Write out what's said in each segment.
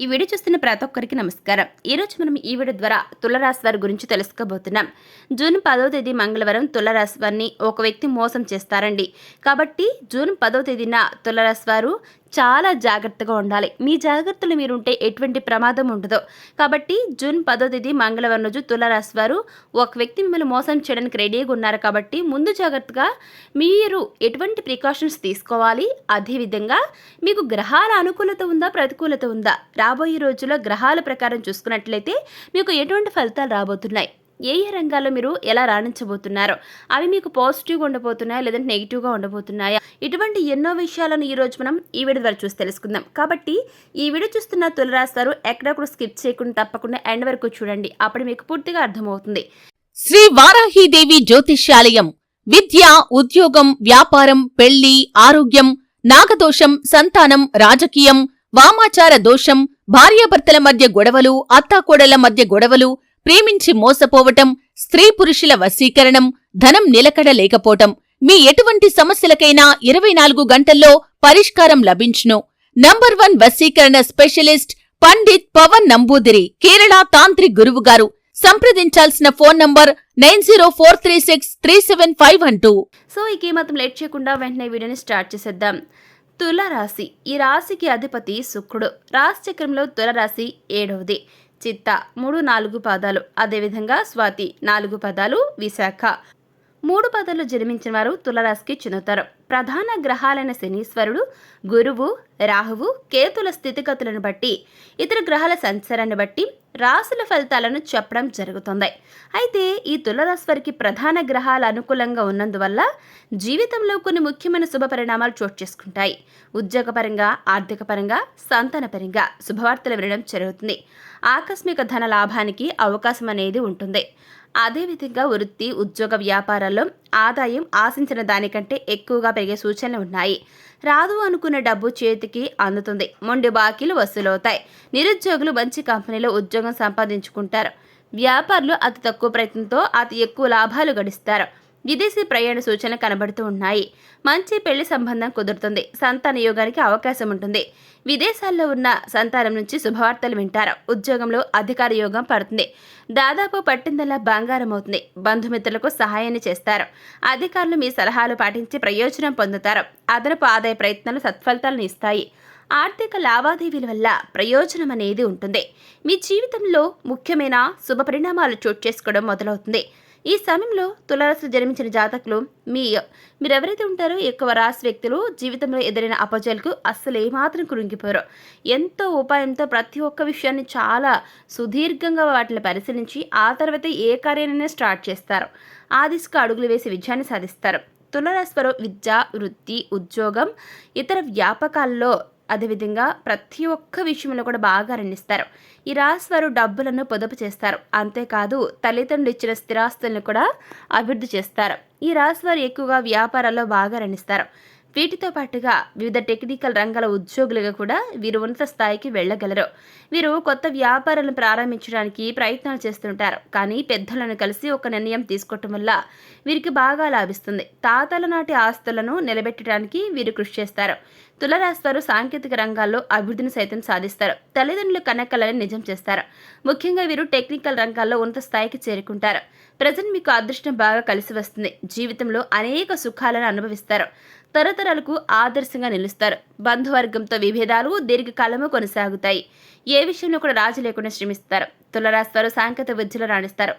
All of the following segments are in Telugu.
ఈ వీడియో చూస్తున్న ప్రతి ఒక్కరికి నమస్కారం. ఈరోజు మనం ఈ వీడియో ద్వారా తులారాశి వారి గురించి తెలుసుకోబోతున్నాం. జూన్ 10వ తేదీ మంగళవారం తులారాశి వారిని ఒక వ్యక్తి మోసం చేస్తారండి. కాబట్టి జూన్ 10వ తేదీన తులారాశి వారు చాలా జాగ్రత్తగా ఉండాలి. మీ జాగ్రత్తలు మీరుంటే ఎటువంటి ప్రమాదం ఉండదు. కాబట్టి జూన్ 10వ తేదీ మంగళవారం రోజు తులారాశి వారు ఒక వ్యక్తి మిమ్మల్ని మోసం చేయడానికి రెడీగా ఉన్నారు. కాబట్టి ముందు జాగ్రత్తగా మీరు ఎటువంటి ప్రికాషన్స్ తీసుకోవాలి. అదేవిధంగా మీకు గ్రహాల అనుకూలత ఉందా, ప్రతికూలత ఉందా, రాబోయే రోజుల్లో గ్రహాల ప్రకారం చూసుకున్నట్లయితే మీకు ఎటువంటి ఫలితాలు రాబోతున్నాయి, ఏ ఏ రంగాల్లో మీరు ఎలా రాణించబోతున్నారో, అవి మీకు పాజిటివ్గా ఉండబోతున్నాయా లేదంటే నెగిటివ్గా ఉండబోతున్నాయా, ఇటువంటి ఎన్నో విషయాలను ఈరోజు మనం ఈ వీడియో ద్వారా చూసి తెలుసుకుందాం. కాబట్టి ఈ వీడియో చూస్తున్న తులారాశి వారు ఎక్కడొక్కడ స్కిప్ చేయకుండా తప్పకుండా ఎండ్ వరకు చూడండి. అప్పుడు మీకు పూర్తిగా అర్థమవుతుంది. శ్రీ వారాహీదేవి జ్యోతిష్యాలయం విద్య, ఉద్యోగం, వ్యాపారం, పెళ్లి, ఆరోగ్యం, నాగదోషం, సంతానం, రాజకీయం, వామాచార దోషం, భార్యాభర్తల మధ్య గొడవలు, అత్తాకోడళ్ల మధ్య గొడవలు, ప్రేమించి మోసపోవటం, స్త్రీ పురుషుల వశీకరణం, ధనం నిలకడ లేకపోవటం, మీ ఎటువంటి సమస్యలకైనా 24 గంటల్లో పరిష్కారం లభించును. నంబర్ 1 వశీకరణ స్పెషలిస్ట్ పండిత్ పవన్ నంబూదిరి, కేరళ తాంత్రిక్ గురువుగారు. సంప్రదించాల్సిన ఫోన్ నంబర్ 9043637512. సో ఇక ఏమాత్రం లేట్ చేయకుండా వెంటనే వీడియోని స్టార్ట్ చేసేద్దాం. తులారాశి, ఈ రాశికి అధిపతి శుక్రుడు. రాశి చక్రంలో తులారాశి 7వది. చిత్త 3, 4 పాదాలు, అదేవిధంగా స్వాతి 4 పదాలు, విశాఖ 3 పదాలు జన్మించిన వారు తులారాశికి చెందుతారు. ప్రధాన గ్రహాలైన శనీశ్వరుడు, గురువు, రాహువు, కేతుల స్థితిగతులను బట్టి, ఇతర గ్రహాల సంచారాన్ని బట్టి రాశుల ఫలితాలను చెప్పడం జరుగుతుంది. అయితే ఈ తులారాశి వారికి ప్రధాన గ్రహాలు అనుకూలంగా ఉన్నందువల్ల జీవితంలో కొన్ని ముఖ్యమైన శుభ పరిణామాలు చోటు చేసుకుంటాయి. ఉద్యోగపరంగా, ఆర్థిక పరంగా, సంతానపరంగా శుభవార్తలు వినడం జరుగుతుంది. ఆకస్మిక ధన లాభానికి అవకాశం అనేది ఉంటుంది. అదేవిధంగా వృత్తి, ఉద్యోగ, వ్యాపారాల్లో ఆదాయం ఆశించిన దానికంటే ఎక్కువగా పెరిగే సూచనలు ఉన్నాయి. రాదు అనుకున్న డబ్బు చేతికి అందుతుంది. మొండి బాకీలు వసూలవుతాయి. నిరుద్యోగులు మంచి కంపెనీలో ఉద్యోగం సంపాదించుకుంటారు. వ్యాపారులు అతి తక్కువ ప్రయత్నంతో అతి ఎక్కువ లాభాలు గడిస్తారు. విదేశీ ప్రయాణ సూచనలు కనబడుతూ ఉన్నాయి. మంచి పెళ్లి సంబంధం కుదురుతుంది. సంతాన యోగానికి అవకాశం ఉంటుంది. విదేశాల్లో ఉన్న సంతానం నుంచి శుభవార్తలు వింటారు. ఉద్యోగంలో అధికార యోగం పడుతుంది. దాదాపు పట్టిందల్లా బంగారం అవుతుంది. బంధుమిత్రులకు సహాయాన్ని చేస్తారు. అధికారులు మీ సలహాలు పాటించి ప్రయోజనం పొందుతారు. అదనపు ఆదాయ ప్రయత్నాలు సత్ఫలితాలను ఇస్తాయి. ఆర్థిక లావాదేవీల వల్ల ప్రయోజనం అనేది ఉంటుంది. మీ జీవితంలో ముఖ్యమైన శుభ పరిణామాలు చోటు చేసుకోవడం మొదలవుతుంది. ఈ సమయంలో తులారాశిలో జన్మించిన జాతకులు మీరెవరైతే ఉంటారో ఎక్కువ రాశి వ్యక్తులు జీవితంలో ఎదురైన అపజయాలకు అస్సలు ఏమాత్రం కృంగిపోరు. ఎంతో ఉపాయంతో ప్రతి ఒక్క విషయాన్ని చాలా సుదీర్ఘంగా వాటిని పరిశీలించి ఆ తర్వాత ఏ కార్యాన్ని స్టార్ట్ చేస్తారు. ఆ దిశగా అడుగులు వేసి విజయాన్ని సాధిస్తారు. తులారాశి వారు విద్య, వృత్తి, ఉద్యోగం, ఇతర వ్యాపకాల్లో, అదేవిధంగా ప్రతి ఒక్క విషయంలో కూడా బాగా రణిస్తారు. ఈ రాశి వారు డబ్బులను పొదుపు చేస్తారు. అంతేకాదు తల్లిదండ్రులు ఇచ్చిన స్థిరాస్తులను కూడా అభివృద్ధి చేస్తారు. ఈ రాశి వారు ఎక్కువగా వ్యాపారాల్లో బాగా రణిస్తారు. వీటితో పాటుగా వివిధ టెక్నికల్ రంగాల ఉద్యోగులుగా కూడా వీరు ఉన్నత స్థాయికి వెళ్ళగలరు. వీరు కొత్త వ్యాపారాలను ప్రారంభించడానికి ప్రయత్నాలు చేస్తుంటారు. కానీ పెద్దలను కలిసి ఒక నిర్ణయం తీసుకోవటం వల్ల వీరికి బాగా లాభిస్తుంది. తాతల నాటి ఆస్తులను నిలబెట్టడానికి వీరు కృషి చేస్తారు. తులారాశి వారు సాంకేతిక రంగాల్లో అభివృద్ధిని సైతం సాధిస్తారు. తల్లిదండ్రుల కనకలని నిజం చేస్తారు. ముఖ్యంగా వీరు టెక్నికల్ రంగాల్లో ఉన్నత స్థాయికి చేరుకుంటారు. ప్రజెంట్ మీకు అదృష్టం బాగా కలిసి వస్తుంది. జీవితంలో అనేక సుఖాలను అనుభవిస్తారు. తరతరాలకు ఆదర్శంగా నిలుస్తారు. బంధువర్గంతో విభేదాలు దీర్ఘకాలము కొనసాగుతాయి. ఏ విషయంలో కూడా రాజీ లేకుండా శ్రమిస్తారు. తులారాశి వారు సాంకేతిక విద్యలో రాణిస్తారు.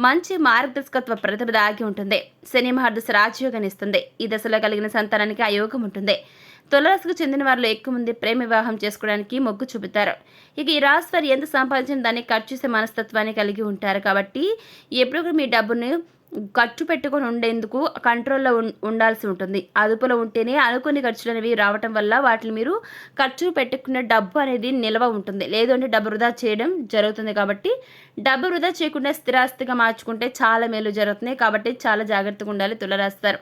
మంచి మార్గదర్శకత్వ ప్రతిభ దాగి ఉంటుంది. శని మహర్దశ రాజయోగాన్ని ఇస్తుంది. ఈ దశలో కలిగిన సంతానానికి ఆ యోగం ఉంటుంది. తులారాశికి చెందిన వారిలో ఎక్కువ మంది ప్రేమ వివాహం చేసుకోవడానికి మొగ్గు చూపుతారు. ఇక ఈ రాశి వారు ఎంత సంపాదించిన దాన్ని ఖర్చు చేసే మనస్తత్వాన్ని కలిగి ఉంటారు. కాబట్టి ఎప్పుడు కూడా మీ డబ్బుని ఖర్చు పెట్టుకొని ఉండేందుకు కంట్రోల్లో ఉండాల్సి ఉంటుంది. అదుపులో ఉంటేనే అనుకుని ఖర్చులు అనేవి రావటం వల్ల వాటిని మీరు ఖర్చు పెట్టుకున్న డబ్బు అనేది నిల్వ ఉంటుంది. లేదు అంటే డబ్బు వృధా చేయడం జరుగుతుంది. కాబట్టి డబ్బు వృధా చేయకుండా స్థిరాస్తిగా మార్చుకుంటే చాలా మేలు జరుగుతుంది. కాబట్టి చాలా జాగ్రత్తగా ఉండాలి తులారాశి.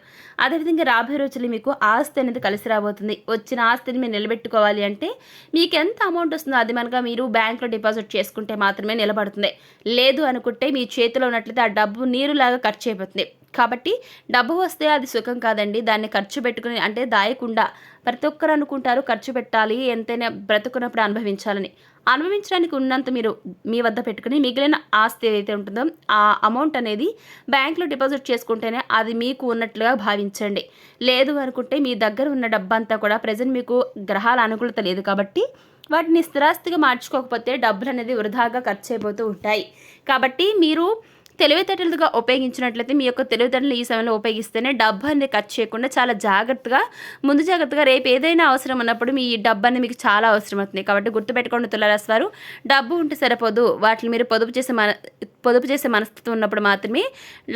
అదేవిధంగా రాబోయే రోజులు మీకు ఆస్తి అనేది కలిసి రాబోతుంది. వచ్చిన ఆస్తిని మీరు నిలబెట్టుకోవాలి అంటే మీకు ఎంత అమౌంట్ వస్తుందో అది మనగా మీరు బ్యాంకులో డిపాజిట్ చేసుకుంటే మాత్రమే నిలబడుతుంది. లేదు అనుకుంటే మీ చేతిలో ఉన్నట్లయితే ఆ డబ్బు నీరులాగా ఖర్చు అయిపోతుంది. కాబట్టి డబ్బు వస్తే అది సుఖం కాదండి. దాన్ని ఖర్చు పెట్టుకుని అంటే దాయకుండా ప్రతి ఒక్కరు అనుకుంటారు ఖర్చు పెట్టాలి, ఎంతైనా బ్రతుకున్నప్పుడు అనుభవించాలని. అనుభవించడానికి ఉన్నంత మీరు మీ వద్ద పెట్టుకుని మిగిలిన ఆస్తి ఏదైతే ఉంటుందో ఆ అమౌంట్ అనేది బ్యాంక్లో డిపాజిట్ చేసుకుంటేనే అది మీకు ఉన్నట్లుగా భావించండి. లేదు అనుకుంటే మీ దగ్గర ఉన్న డబ్బంతా కూడా ప్రజెంట్ మీకు గ్రహాల అనుకూలత లేదు కాబట్టి వాటిని స్థిరాస్తిగా మార్చుకోకపోతే డబ్బులు అనేది వృధాగా ఖర్చు అయిపోతూ ఉంటాయి. కాబట్టి మీరు తెలివితేటలుగా ఉపయోగించినట్లయితే మీ యొక్క తెలివితేటలు ఈ సమయంలో ఉపయోగిస్తేనే డబ్బు అనేది ఖర్చు చేయకుండా చాలా జాగ్రత్తగా ముందు జాగ్రత్తగా రేపు ఏదైనా అవసరం ఉన్నప్పుడు మీ డబ్బు అనేది మీకు చాలా అవసరం అవుతుంది. కాబట్టి గుర్తుపెట్టుకోండి తులారాశి వారు, డబ్బు ఉంటే సరిపోదు, వాటిని మీరు పొదుపు చేసే మనస్తత్వం ఉన్నప్పుడు మాత్రమే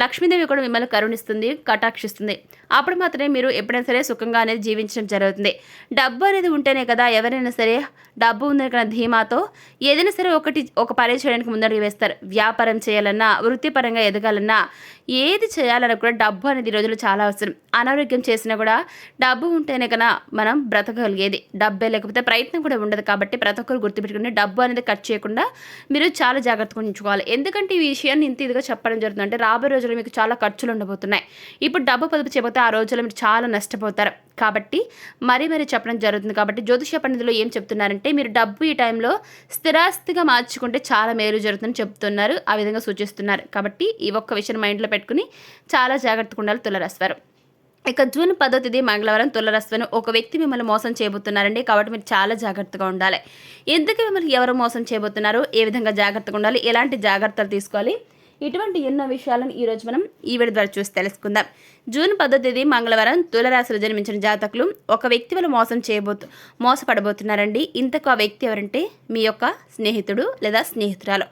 లక్ష్మీదేవి కూడా మిమ్మల్ని కరుణిస్తుంది, కటాక్షిస్తుంది. అప్పుడు మాత్రమే మీరు ఎప్పుడైనా సరే సుఖంగా అనేది జీవించడం జరుగుతుంది. డబ్బు అనేది ఉంటేనే కదా ఎవరైనా సరే డబ్బు ఉందని కదా ధీమాతో ఏదైనా సరే ఒక పని చేయడానికి ముందడుగు వేస్తారు. వ్యాపారం చేయాలన్నా, వృత్తిపరంగా ఎదగాలన్నా, ఏది చేయాలన్నా కూడా డబ్బు అనేది ఈ రోజుల్లో చాలా అవసరం. అనారోగ్యం చేసినా కూడా డబ్బు ఉంటేనే కదా మనం బ్రతకగలిగేది. డబ్బే లేకపోతే ప్రయత్నం కూడా ఉండదు. కాబట్టి ప్రతి ఒక్కరు గుర్తుపెట్టుకుని డబ్బు అనేది ఖర్చు చేయకుండా మీరు చాలా జాగ్రత్తగా ఉంచుకోవాలి. ఎందుకంటే ఈ విషయాన్ని ఇంత ఇదిగా చెప్పడం జరుగుతుంది అంటే రాబోయే రోజుల్లో మీకు చాలా ఖర్చులు ఉండబోతున్నాయి. ఇప్పుడు డబ్బు పొదుపు చేయకపోతే ఆ రోజుల్లో మీరు చాలా నష్టపోతారు. కాబట్టి మరీ చెప్పడం జరుగుతుంది. కాబట్టి జ్యోతిష పండితులు ఏం చెప్తున్నారంటే మీరు డబ్బు ఈ టైంలో స్థిరాస్తిగా మార్చుకుంటే చాలా మేలు జరుగుతుందని చెప్తున్నారు, ఆ విధంగా సూచిస్తున్నారు. కాబట్టి ఈ ఒక్క విషయం మైండ్లో పెట్టుకుని చాలా జాగ్రత్తగా ఉండాలి తులారాశి వారు. ఇక జూన్ 10వ తేదీ మంగళవారం తులారాశిని ఒక వ్యక్తి మిమ్మల్ని మోసం చేయబోతున్నారండి. కాబట్టి మీరు చాలా జాగ్రత్తగా ఉండాలి. ఎందుకు మిమ్మల్ని ఎవరు మోసం చేయబోతున్నారు, ఏ విధంగా జాగ్రత్తగా ఉండాలి, ఎలాంటి జాగ్రత్తలు తీసుకోవాలి, ఇటువంటి ఎన్నో విషయాలను ఈరోజు మనం ఈ వీడియో ద్వారా చూసి తెలుసుకుందాం. జూన్ 10వ తేదీ మంగళవారం తులారాశిలో జన్మించిన జాతకులు ఒక వ్యక్తి వల్ల మోసపడబోతున్నారండి. ఇంతకు ఆ వ్యక్తి ఎవరంటే మీ యొక్క స్నేహితుడు లేదా స్నేహితురాలు.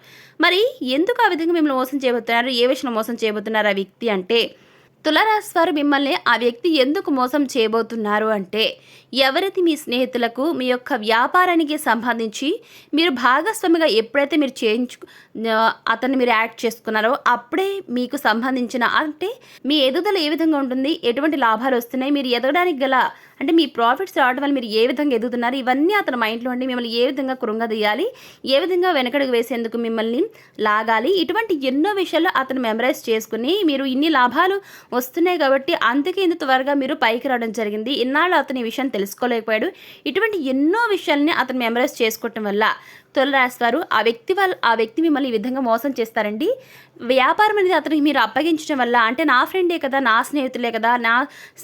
మరి ఎందుకు ఆ విధంగా మిమ్మల్ని మోసం చేయబోతున్నారు, ఏ విషయంలో మోసం చేయబోతున్నారు ఆ వ్యక్తి అంటే, తులారాశి వారు మిమ్మల్ని ఆ వ్యక్తి ఎందుకు మోసం చేయబోతున్నారు అంటే, ఎవరైతే మీ స్నేహితులకు మీ యొక్క వ్యాపారానికి సంబంధించి మీరు భాగస్వామిగా ఎప్పుడైతే మీరు అతన్ని మీరు యాడ్ చేసుకున్నారో అప్పుడే మీకు సంబంధించిన అంటే మీ ఎదుగుదల ఏ విధంగా ఉంటుంది, ఎటువంటి లాభాలు వస్తున్నాయి, మీరు ఎదగడానికి గల అంటే మీ ప్రాఫిట్స్ రావడం వల్ల మీరు ఏ విధంగా ఎదుగుతున్నారు, ఇవన్నీ అతని మైండ్లో ఉండి మిమ్మల్ని ఏ విధంగా కృంగదీయాలి, ఏ విధంగా వెనకడుగు వేసేందుకు మిమ్మల్ని లాగాలి, ఇటువంటి ఎన్నో విషయాలు అతను మెమరైజ్ చేసుకుని మీరు ఇన్ని లాభాలు వస్తున్నాయి కాబట్టి అందుకే ఇంత త్వరగా మీరు పైకి రావడం జరిగింది. ఇన్నాళ్ళు అతని విషయం తెలుసుకోలేకపోయాడు. ఇటువంటి ఎన్నో విషయాలని అతను మెమరైజ్ చేసుకోవటం వల్ల తులారాశి వారు ఆ వ్యక్తి మిమ్మల్ని ఈ విధంగా మోసం చేస్తారండి. వ్యాపారం అనేది అతనికి మీరు అప్పగించడం వల్ల అంటే నా ఫ్రెండే కదా, నా స్నేహితులే కదా, నా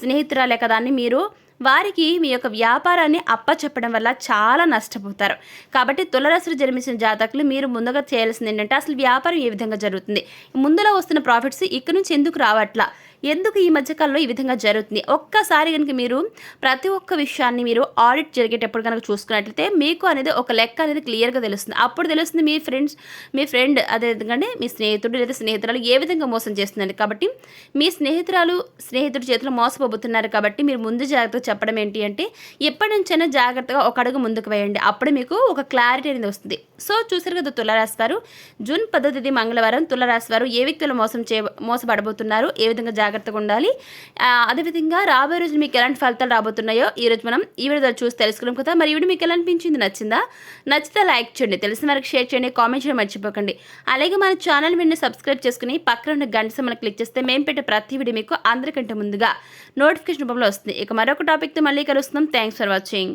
స్నేహితురాలే కదా అని మీరు వారికి మీ యొక్క వ్యాపారాన్ని అప్పచెప్పడం వల్ల చాలా నష్టపోతారు. కాబట్టి తులారాశిలో జన్మించిన జాతకులు మీరు ముందుగా చేయాల్సింది ఏంటంటే అసలు వ్యాపారం ఏ విధంగా జరుగుతుంది, ముందులో వస్తున్న ప్రాఫిట్స్ ఇక్కడ నుంచి ఎందుకు రావట్లా, ఎందుకు ఈ మధ్యకాలంలో ఈ విధంగా జరుగుతుంది, ఒక్కసారి కనుక మీరు ప్రతి ఒక్క విషయాన్ని మీరు ఆడిట్ జరిగేటప్పుడు కనుక చూసుకున్నట్లయితే మీకు అనేది ఒక లెక్క అనేది క్లియర్గా తెలుస్తుంది. అప్పుడు తెలుస్తుంది మీ ఫ్రెండ్ అదేవిధంగా మీ స్నేహితుడు లేదా స్నేహితురాలు ఏ విధంగా మోసం చేస్తుందండి. కాబట్టి మీ స్నేహితుడి చేతిలో మోసపోతున్నారు. కాబట్టి మీరు ముందు జాగ్రత్తగా చెప్పడం ఏంటి అంటే ఎప్పటి నుంచైనా జాగ్రత్తగా ఒక అడుగు ముందుకు వేయండి. అప్పుడు మీకు ఒక క్లారిటీ అనేది వస్తుంది. సో చూసారు కదా తులారాశి వారు, జూన్ 10వ తేదీ మంగళవారం తులారాశి వారు ఏ వ్యక్తులు మోసపడబోతున్నారు, ఏ విధంగా జాగ్రత్తగా ఉండాలి, అదేవిధంగా రాబోయే రోజులు మీకు ఎలాంటి ఫలితాలు రాబోతున్నాయో ఈరోజు మనం ఈ వీడియో చూసి తెలుసుకున్నాం కదా. మరి ఈ వీడియో మీకు ఎలా అనిపించింది, నచ్చితే లైక్ చేయండి, తెలిసిన వారికి షేర్ చేయండి, కామెంట్ చేయడం మర్చిపోకండి. అలాగే మన ఛానల్ వెంటనే సబ్స్క్రైబ్ చేసుకుని పక్కన ఉన్న గంట సింబల్ క్లిక్ చేస్తే మేము పెట్టే ప్రతి వీడియో మీకు అందరికంటే ముందుగా నోటిఫికేషన్ రూపంలో వస్తుంది. ఇక మరొక టాపిక్తో మళ్ళీ కలుస్తున్నాం. Thanks for watching.